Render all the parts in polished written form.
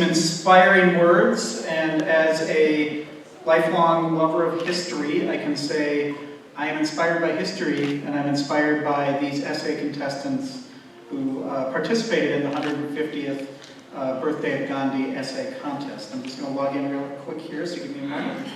some inspiring words, and as a lifelong lover of history, I can say I am inspired by history, and I'm inspired by these essay contestants who participated in the 150th birthday of Gandhi essay contest. I'm just going to log in real quick here, so give me a moment.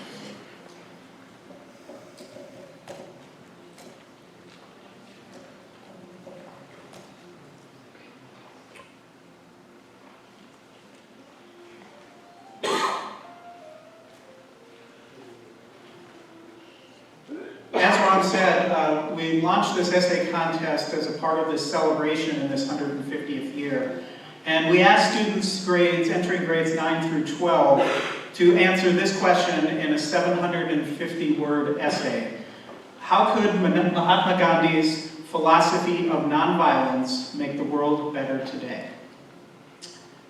As Ron said, we launched this essay contest as a part of this celebration in this 150th year. And we asked students entering grades 9 through 12 to answer this question in a 750-word essay. How could Mahatma Gandhi's philosophy of nonviolence make the world better today?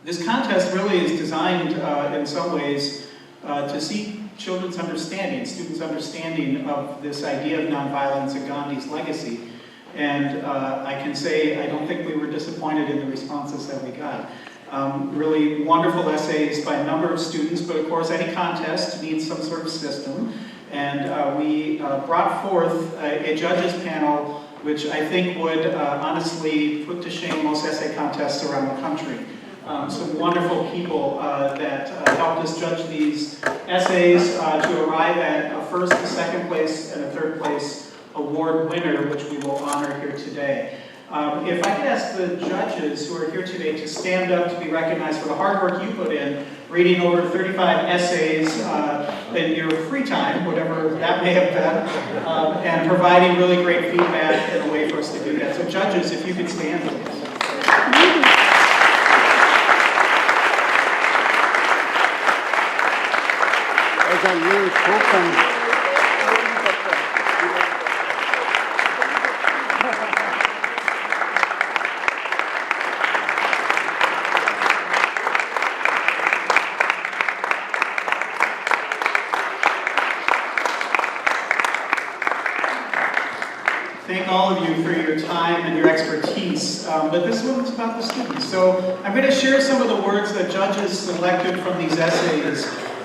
This contest really is designed in some ways to seek children's understanding, students' understanding of this idea of nonviolence and Gandhi's legacy. And I can say I don't think we were disappointed in the responses that we got. Really wonderful essays by a number of students, but of course any contest needs some sort of system. And we brought forth a judges panel which I think would honestly put to shame most essay contests around the country. Some wonderful people that helped us judge these essays to arrive at a first, a second place, and a third place award winner, which we will honor here today. If I could ask the judges who are here today to stand up to be recognized for the hard work you put in, reading over 35 essays in your free time, whatever that may have been, and providing really great feedback and a way for us to do that. So judges, if you could stand, please. Thank all of you for your time and your expertise, but this one's about the students. So I'm going to share some of the words that judges selected from these essays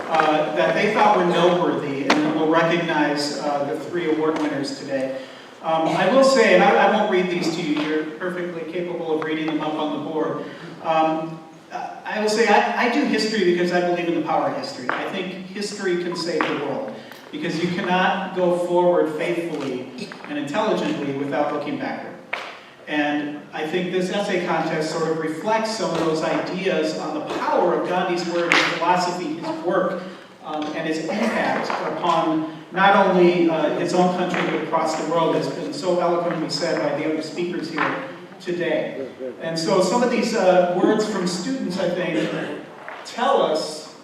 that they thought were noteworthy, and then we'll recognize the 3 award winners today. I will say, and I won't read these to you, you're perfectly capable of reading them up on the board. I will say I do history because I believe in the power of history. I think history can save the world, because you cannot go forward faithfully and intelligently without looking backward. And I think this essay contest sort of reflects some of those ideas on the power of Gandhi's word, his philosophy, his work, and his impact upon not only his own country but across the world, as has been so eloquently said by the other speakers here today. And so some of these words from students, I think, tell us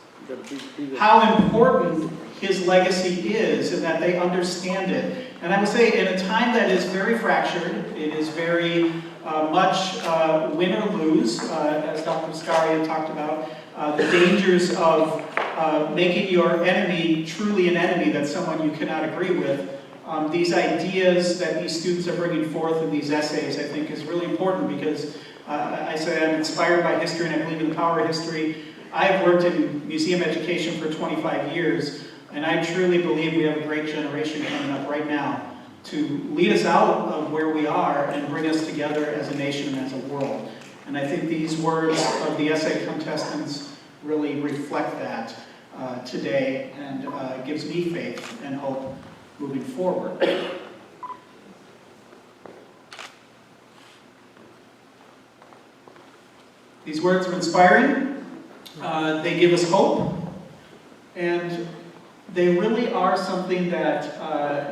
how important his legacy is and that they understand it. And I would say in a time that is very fractured, it is very much win or lose, as Dr. Scaria talked about, the dangers of making your enemy truly an enemy, that's someone you cannot agree with. These ideas that these students are bringing forth in these essays, I think, is really important, because I say I'm inspired by history and I believe in the power of history. I've worked in museum education for 25 years, and I truly believe we have a great generation coming up right now to lead us out of where we are and bring us together as a nation and as a world. And I think these words of the essay contestants really reflect that today, and gives me faith and hope moving forward. These words are inspiring. They give us hope, and they really are something that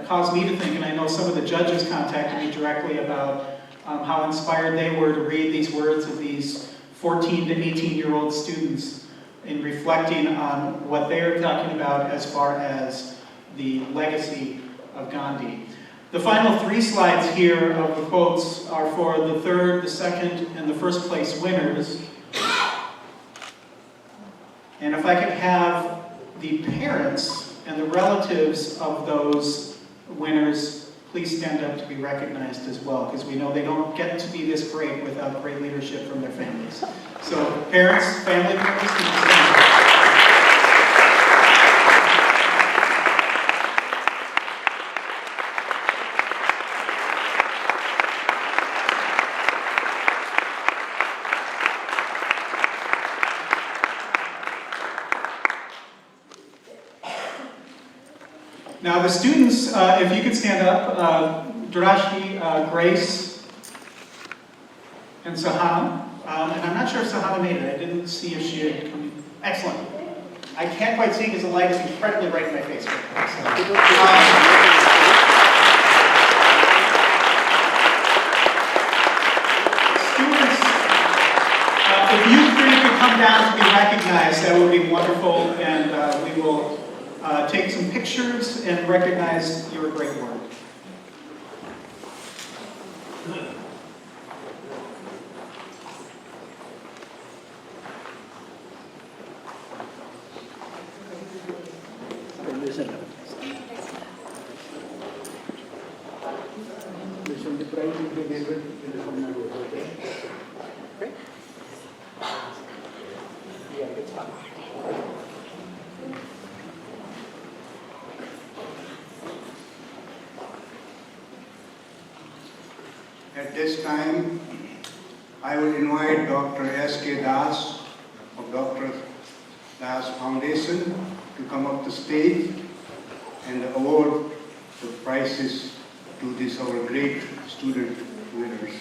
caused me to think, and I know some of the judges contacted me directly about how inspired they were to read these words of these 14 to 18-year-old students in reflecting on what they are talking about as far as the legacy of Gandhi. The final 3 slides here of the quotes are for the 3rd, the 2nd, and the 1st place winners. And if I could have the parents and the relatives of those winners please stand up to be recognized as well, because we know they don't get to be this great without great leadership from their families. So parents, family members, please stand up. Now the students, if you could stand up, Dr.Dash, Grace, and Sahana. And I'm not sure if Sahana made it. I didn't see if she had come in. Excellent. I can't quite see because the light is incredibly bright in my face right now. Students, if you three could come down to be recognized, that would be wonderful, and we will take some pictures and recognize your great work. At this time, I will invite Dr. S.K. Das of Dr.Dash Foundation to come up the stage and award the prizes to these our great student winners.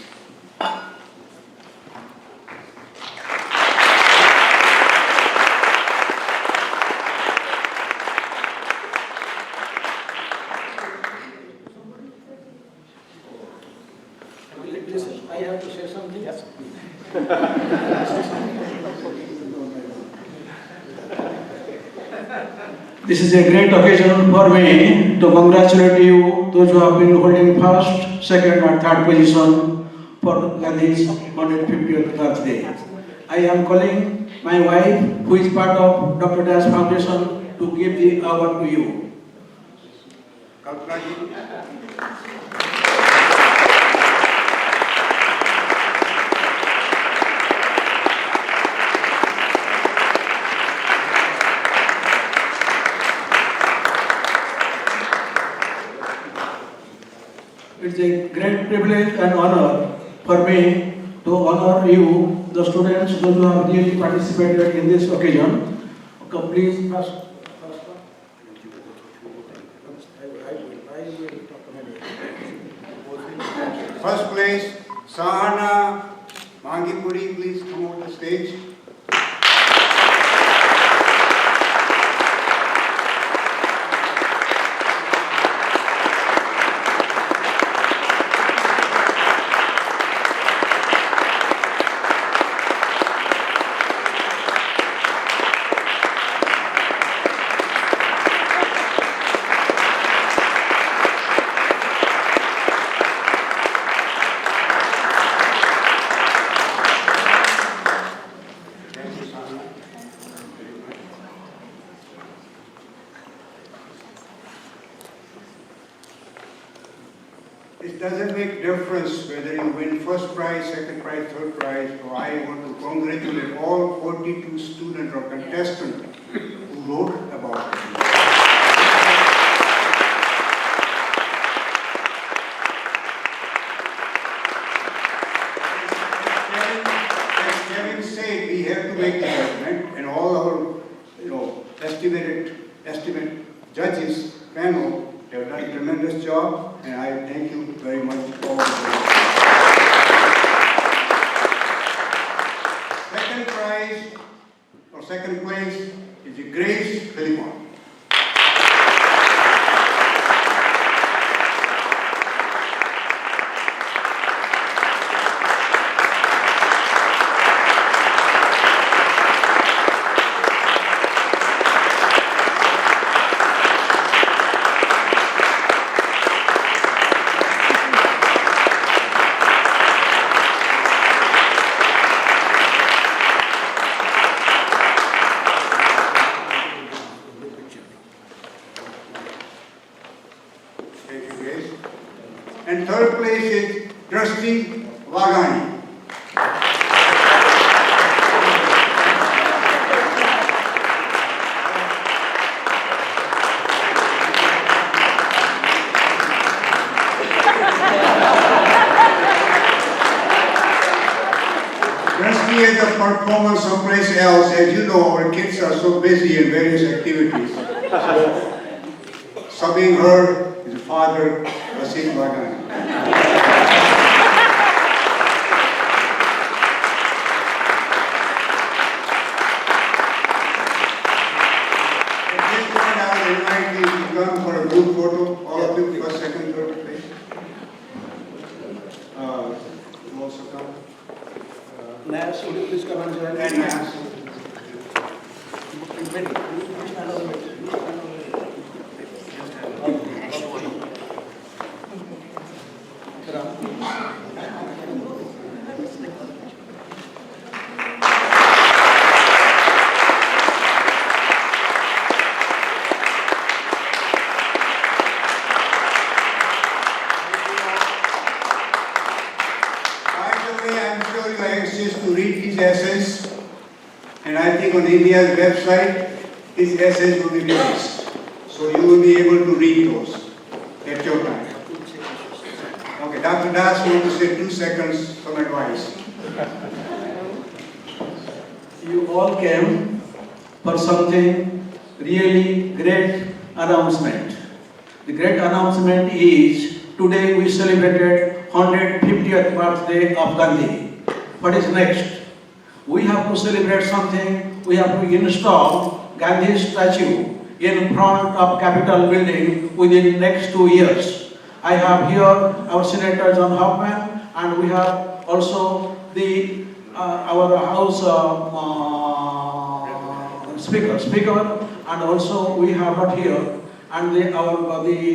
I have to say something? Yes. This is a great occasion for me to congratulate you, those who have been holding first, second or third position for Gandhi's 150th birthday. I am calling my wife, who is part of Dr.Dash Foundation, to give the award to you. It's a great privilege and honor for me to honor you, the students who have really participated in this occasion. Okay, please, first First place, Sahana Mangipuri, please come on the stage. It doesn't make difference whether you win first prize, second prize, third prize. So I want to congratulate all 42 students or contestants who wrote about it. As Kevin said, we have to make the judgment, and all our, estimate judges panel. They have done a tremendous job, and I thank you very much for all the work. Second prize, or second place, is Grace Philemon. And third place is Trustee Vagani. Trustee is a performance someplace else. As you know, our kids are so busy in various activities. So, subbing her is Father Asit Vagani. I will invite you to come for a group photo. All of you, first, second, third place. You also come. Nash, would you please come and join? And Nash. To read these essays, and I think on India's website, these essays will be released. So you will be able to read those at your time. Okay, Dr. Dash wants to say 2 seconds, some advice. You all came for something really great announcement. The great announcement is today we celebrated 150th birthday of Gandhi. What is next? We have to celebrate something. We have to install Gandhi's statue in front of Capitol building within next 2 years. I have here our Senator John Hoffman, and we have also the our House Speaker, and also we have got here and the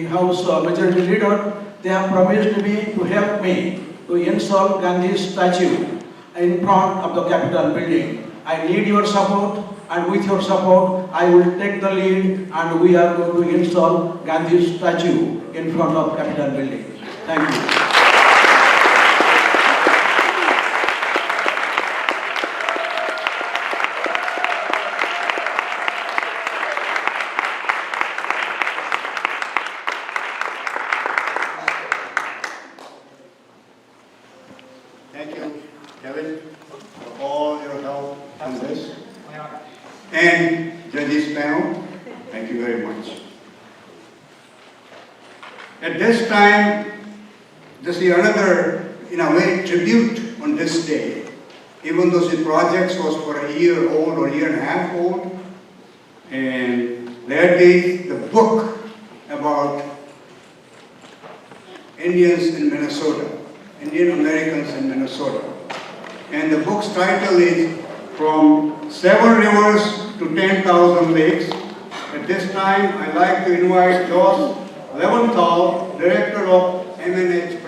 House Majority Leader. They have promised me to help me to install Gandhi's statue in front of the Capitol building. I need your support, and with your support, I will take the lead, and we are going to install Gandhi's statue in front of Capitol building. Thank you. Thank you, Kevin, for all your help on this. And judges panel, thank you very much. At this time, this is another, in a way, tribute on this day. Even though the project was for a year old or a year and a half old, and that is the book about Indians in Minnesota. Indian Americans in Minnesota. And the book's title is From 7 Rivers to 10,000 Lakes. At this time, I'd like to invite Josh Leventhal, Director of MNH